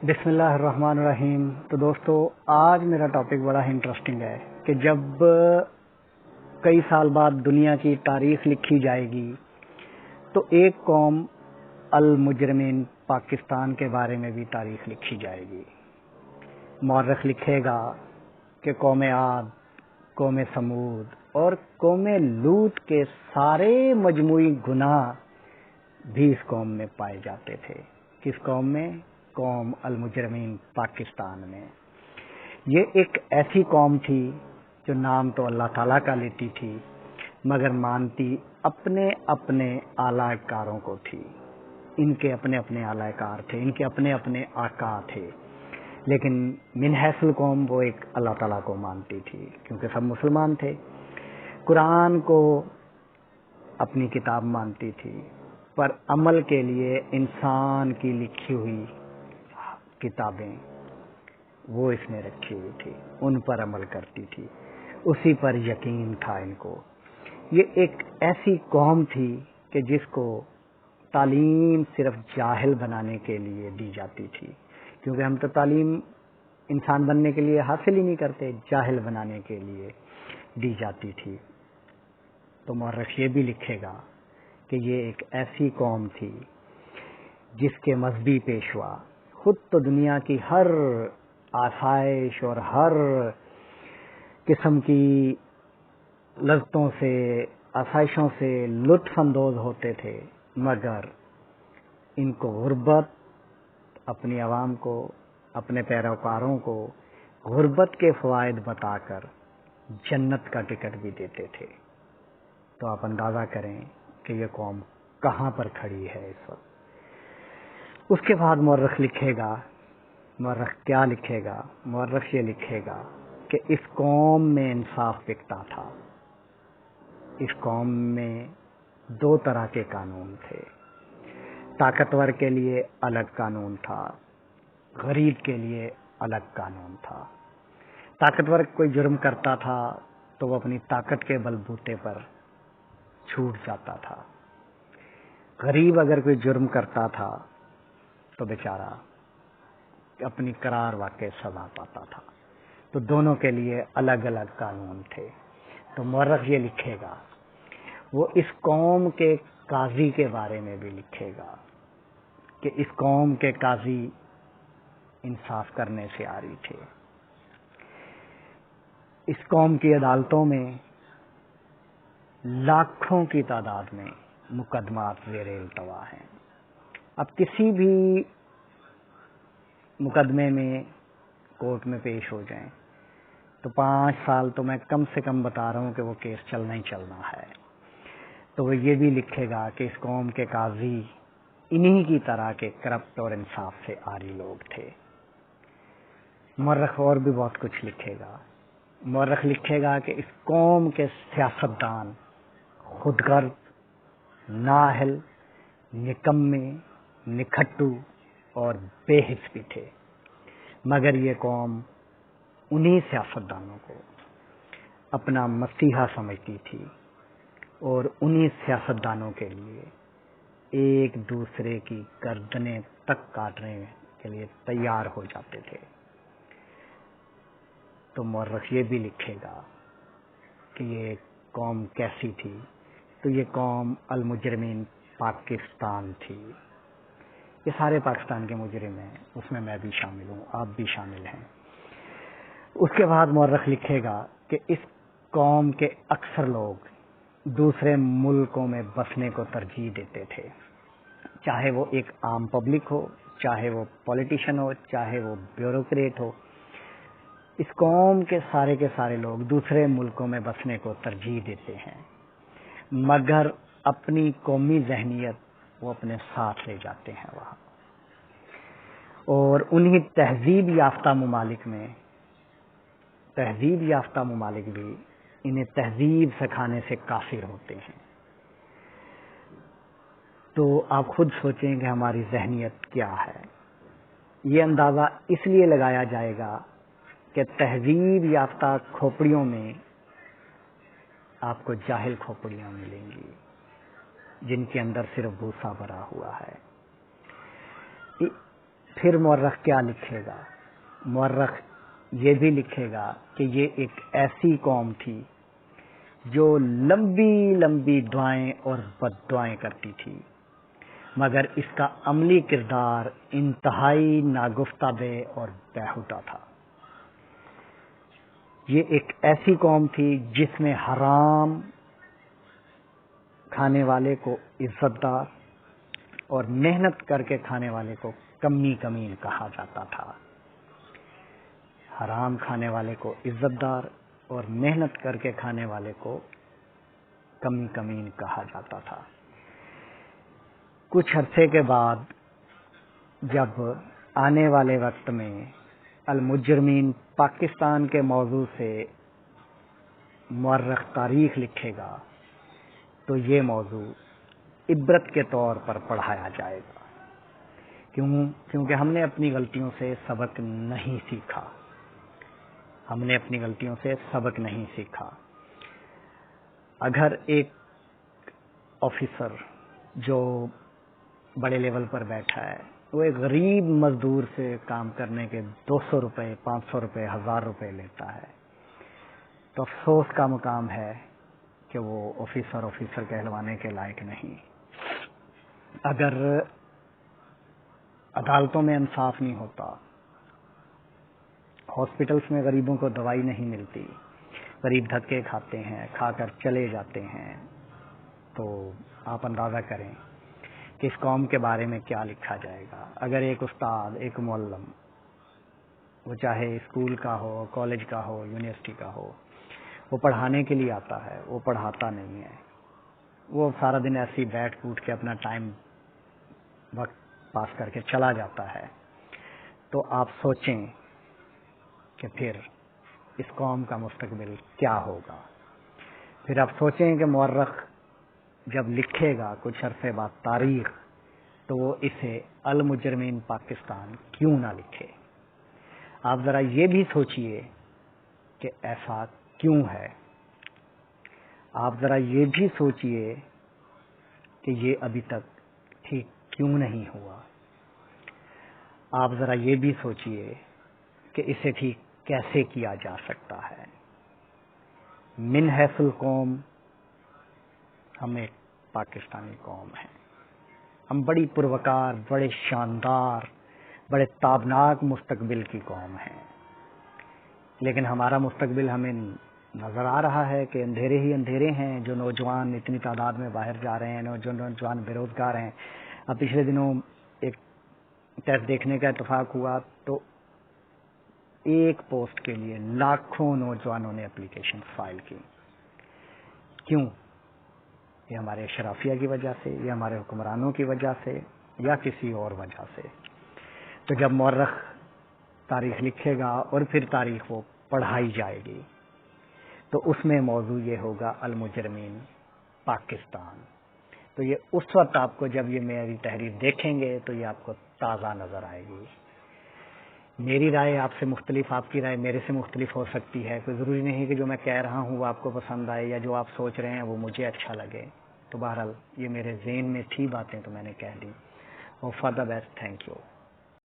بسم اللہ الرحمن الرحیم۔ تو دوستو، آج میرا ٹاپک بڑا انٹرسٹنگ ہے کہ جب کئی سال بعد دنیا کی تاریخ لکھی جائے گی تو ایک قوم المجرمین پاکستان کے بارے میں بھی تاریخ لکھی جائے گی۔ مورخ لکھے گا کہ قوم عاد، قوم سمود اور قوم لوط کے سارے مجموعی گناہ بھی اس قوم میں پائے جاتے تھے۔ کس قوم میں؟ قوم المجرمین پاکستان میں۔ یہ ایک ایسی قوم تھی جو نام تو اللہ تعالیٰ کا لیتی تھی مگر مانتی اپنے اپنے اعلیٰ کاروں کو تھی۔ ان کے اپنے اپنے اعلیٰ کار تھے، ان کے اپنے اپنے آقا تھے، لیکن من حیث القوم وہ ایک اللہ تعالیٰ کو مانتی تھی کیونکہ سب مسلمان تھے۔ قرآن کو اپنی کتاب مانتی تھی، پر عمل کے لیے انسان کی لکھی ہوئی کتابیں وہ اس نے رکھی ہوئی تھی، ان پر عمل کرتی تھی، اسی پر یقین تھا ان کو۔ یہ ایک ایسی قوم تھی کہ جس کو تعلیم صرف جاہل بنانے کے لیے دی جاتی تھی، کیونکہ ہم تو تعلیم انسان بننے کے لیے حاصل ہی نہیں کرتے، جاہل بنانے کے لیے دی جاتی تھی۔ تو مورخ یہ بھی لکھے گا کہ یہ ایک ایسی قوم تھی جس کے مذہبی پیشوا خود تو دنیا کی ہر آسائش اور ہر قسم کی لذتوں سے، آسائشوں سے لطف اندوز ہوتے تھے، مگر ان کو غربت، اپنی عوام کو، اپنے پیروکاروں کو غربت کے فوائد بتا کر جنت کا ٹکٹ بھی دیتے تھے۔ تو آپ اندازہ کریں کہ یہ قوم کہاں پر کھڑی ہے اس وقت۔ اس کے بعد مورخ لکھے گا، مورخ کیا لکھے گا؟ مورخ یہ لکھے گا کہ اس قوم میں انصاف بکتا تھا۔ اس قوم میں دو طرح کے قانون تھے، طاقتور کے لیے الگ قانون تھا، غریب کے لیے الگ قانون تھا۔ طاقتور کوئی جرم کرتا تھا تو وہ اپنی طاقت کے بلبوتے پر چھوٹ جاتا تھا، غریب اگر کوئی جرم کرتا تھا تو بیچارہ اپنی قرار واقع سزا پاتا تھا۔ تو دونوں کے لیے الگ الگ قانون تھے۔ تو مورخ یہ لکھے گا، وہ اس قوم کے قاضی کے بارے میں بھی لکھے گا کہ اس قوم کے قاضی انصاف کرنے سے عاری تھے۔ اس قوم کی عدالتوں میں لاکھوں کی تعداد میں مقدمات زیر التوا ہیں۔ اب کسی بھی مقدمے میں کورٹ میں پیش ہو جائیں تو 5 سال تو میں کم سے کم بتا رہا ہوں کہ وہ کیس چلنا ہی چلنا ہے۔ تو وہ یہ بھی لکھے گا کہ اس قوم کے قاضی انہی کی طرح کے کرپٹ اور انصاف سے عاری لوگ تھے۔ مورخ اور بھی بہت کچھ لکھے گا۔ مورخ لکھے گا کہ اس قوم کے سیاستدان خود غرض، نااہل، نکمے، نکھٹو اور بے حس بھی تھے، مگر یہ قوم انہی سیاستدانوں کو اپنا مسیحا سمجھتی تھی اور انہی سیاستدانوں کے لیے ایک دوسرے کی گردنیں تک کاٹنے کے لیے تیار ہو جاتے تھے۔ تو مورخ یہ بھی لکھے گا کہ یہ قوم کیسی تھی۔ تو یہ قوم المجرمین پاکستان تھی۔ یہ سارے پاکستان کے مجرم ہیں، اس میں بھی شامل ہوں، آپ بھی شامل ہیں۔ اس کے بعد مورخ لکھے گا کہ اس قوم کے اکثر لوگ دوسرے ملکوں میں بسنے کو ترجیح دیتے تھے، چاہے وہ ایک عام پبلک ہو، چاہے وہ پولیٹیشین ہو، چاہے وہ بیوروکریٹ ہو۔ اس قوم کے سارے لوگ دوسرے ملکوں میں بسنے کو ترجیح دیتے ہیں، مگر اپنی قومی ذہنیت وہ اپنے ساتھ لے جاتے ہیں وہاں، اور انہی تہذیب یافتہ ممالک بھی انہیں تہذیب سکھانے سے قاصر ہوتے ہیں۔ تو آپ خود سوچیں کہ ہماری ذہنیت کیا ہے۔ یہ اندازہ اس لیے لگایا جائے گا کہ تہذیب یافتہ کھوپڑیوں میں آپ کو جاہل کھوپڑیاں ملیں گی جن کے اندر صرف بھوسا بھرا ہوا ہے۔ پھر مورخ کیا لکھے گا؟ مورخ یہ بھی لکھے گا کہ یہ ایک ایسی قوم تھی جو لمبی لمبی دعائیں اور بد دعائیں کرتی تھی، مگر اس کا عملی کردار انتہائی ناگفتہ اور بیہودہ تھا۔ یہ ایک ایسی قوم تھی جس میں حرام کھانے والے کو عزت دار اور محنت کر کے کھانے والے کو کمی کمین کہا جاتا تھا۔ حرام کھانے والے کو عزت دار اور محنت کر کے کھانے والے کو کمی کمین کہا جاتا تھا۔ کچھ عرصے کے بعد جب آنے والے وقت میں المجرمین پاکستان کے موضوع سے مورخ تاریخ لکھے گا تو یہ موضوع عبرت کے طور پر پڑھایا جائے گا، کیونکہ ہم نے اپنی غلطیوں سے سبق نہیں سیکھا۔ ہم نے اپنی غلطیوں سے سبق نہیں سیکھا۔ اگر ایک آفیسر جو بڑے لیول پر بیٹھا ہے وہ ایک غریب مزدور سے کام کرنے کے 200 روپے 500 روپے 1000 روپے لیتا ہے تو افسوس کا مقام ہے کہ وہ آفیسر کہلوانے کے لائق نہیں۔ اگر عدالتوں میں انصاف نہیں ہوتا، ہاسپٹلس میں غریبوں کو دوائی نہیں ملتی، غریب دھکے کھاتے ہیں، کھا کر چلے جاتے ہیں، تو آپ اندازہ کریں کہ اس قوم کے بارے میں کیا لکھا جائے گا۔ اگر ایک استاد، ایک معلم، وہ چاہے اسکول کا ہو، کالج کا ہو، یونیورسٹی کا ہو، وہ پڑھانے کے لیے آتا ہے، وہ پڑھاتا نہیں ہے، وہ سارا دن ایسے ہی بیٹھ کوٹ کے اپنا ٹائم وقت پاس کر کے چلا جاتا ہے، تو آپ سوچیں کہ پھر اس قوم کا مستقبل کیا ہوگا۔ پھر آپ سوچیں کہ مورخ جب لکھے گا کچھ عرصے بعد تاریخ تو وہ اسے المجرمین پاکستان کیوں نہ لکھے۔ آپ ذرا یہ بھی سوچئے کہ ایسا کیوں ہے۔ آپ ذرا یہ بھی سوچئے کہ یہ ابھی تک ٹھیک کیوں نہیں ہوا۔ آپ ذرا یہ بھی سوچئے کہ اسے ٹھیک کیسے کیا جا سکتا ہے۔ من حیث القوم ہم ایک پاکستانی قوم ہیں، ہم بڑی پروکار، بڑے شاندار، بڑے تابناک مستقبل کی قوم ہیں، لیکن ہمارا مستقبل ہمیں نظر آ رہا ہے کہ اندھیرے ہی اندھیرے ہیں۔ جو نوجوان اتنی تعداد میں باہر جا رہے ہیں، جو نوجوان بے روزگار ہیں۔ اب پچھلے دنوں ایک ٹیسٹ دیکھنے کا اتفاق ہوا تو ایک پوسٹ کے لیے لاکھوں نوجوانوں نے اپلیکیشن فائل کی۔ کیوں؟ یہ ہمارے اشرافیہ کی وجہ سے، یا ہمارے حکمرانوں کی وجہ سے، یا کسی اور وجہ سے۔ تو جب مورخ تاریخ لکھے گا اور پھر تاریخ وہ پڑھائی جائے گی تو اس میں موضوع یہ ہوگا المجرمین پاکستان۔ تو یہ اس وقت آپ کو جب یہ میری تحریر دیکھیں گے تو یہ آپ کو تازہ نظر آئے گی۔ میری رائے آپ سے مختلف، آپ کی رائے میرے سے مختلف ہو سکتی ہے۔ کوئی ضروری نہیں کہ جو میں کہہ رہا ہوں وہ آپ کو پسند آئے یا جو آپ سوچ رہے ہیں وہ مجھے اچھا لگے۔ تو بہرحال یہ میرے ذہن میں تھی باتیں تو میں نے کہہ دی۔ اور for the best, thank you.